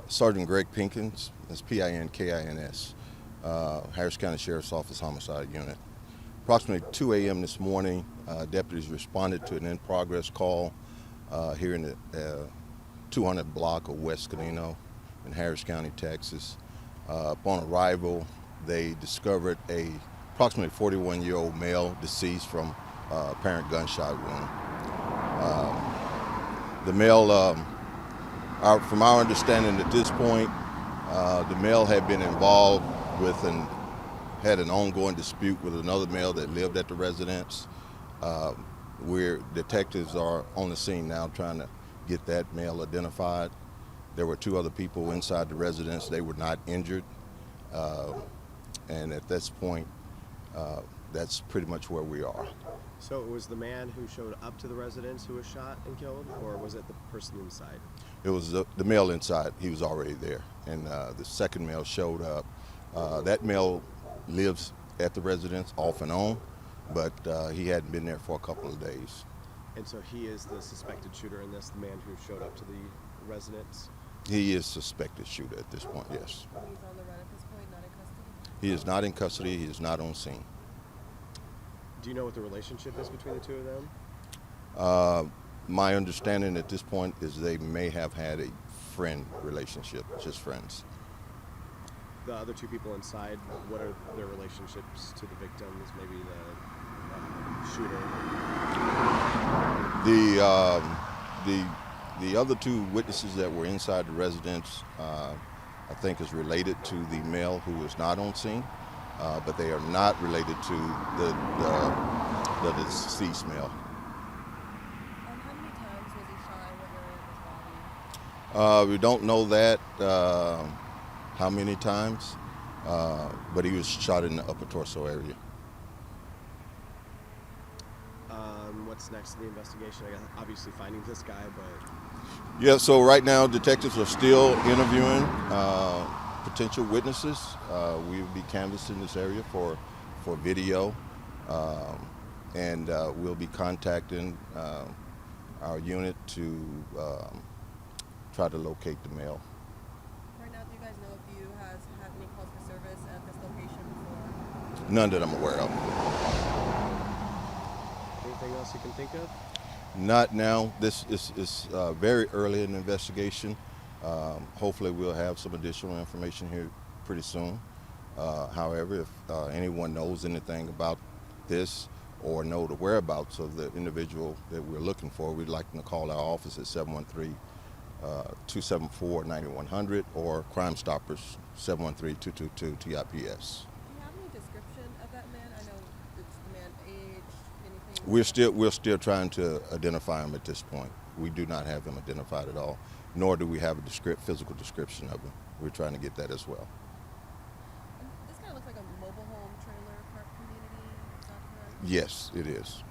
Sergeant Greg Pinkins, that's Pinkins, Harris County Sheriff's Office Homicide Unit. Approximately 2 a.m. this morning, deputies responded to an in-progress call here in the 200 block of West Canino in Harris County, Texas. Upon arrival, they discovered a approximately 41-year-old male deceased from apparent gunshot wound. The male, from our understanding at this point, the male had been involved with and had an ongoing dispute with another male that lived at the residence. Where detectives are on the scene now trying to get that male identified. There were 2 other people inside the residence. They were not injured. And at this point, that's pretty much where we are. So it was the man who showed up to the residence who was shot and killed, or was it the person inside? It was the male inside. He was already there. And the second male showed up. That male lives at the residence off and on, but he hadn't been there for a couple of days. And so he is the suspected shooter in this, the man who showed up to the residence? He is suspected shooter at this point, yes. He's on the run at this point, not in custody? He is not in custody. He is not on scene. Do you know what the relationship is between the 2 of them? My understanding at this point is they may have had a friend relationship, just friends. The other 2 people inside, what are their relationships to the victims, maybe the shooter? The other 2 witnesses that were inside the residence, I think is related to the male who was not on scene, but they are not related to the deceased male. How many times was he shot and what area of his body? We don't know that, how many times, but he was shot in the upper torso area. What's next in the investigation? I guess obviously finding this guy, but... Yeah, so right now detectives are still interviewing potential witnesses. We will be canvassing this area for video, and we'll be contacting our unit to try to locate the male. Right now, do you guys know if you have any calls for service at this location before? None that I'm aware of. Anything else you can think of? Not now. This is very early in the investigation. Hopefully we'll have some additional information here pretty soon. However, if anyone knows anything about this or know the whereabouts of the individual that we're looking for, we'd like them to call our office at 713-274-9100 or Crime Stoppers 713-222-TIPS. Do you have any description of that man? I know it's the man age, anything? We're still trying to identify him at this point. We do not have him identified at all, nor do we have a physical description of him. We're trying to get that as well. This kind of looks like a mobile home trailer park community, is that correct? Yes, it is.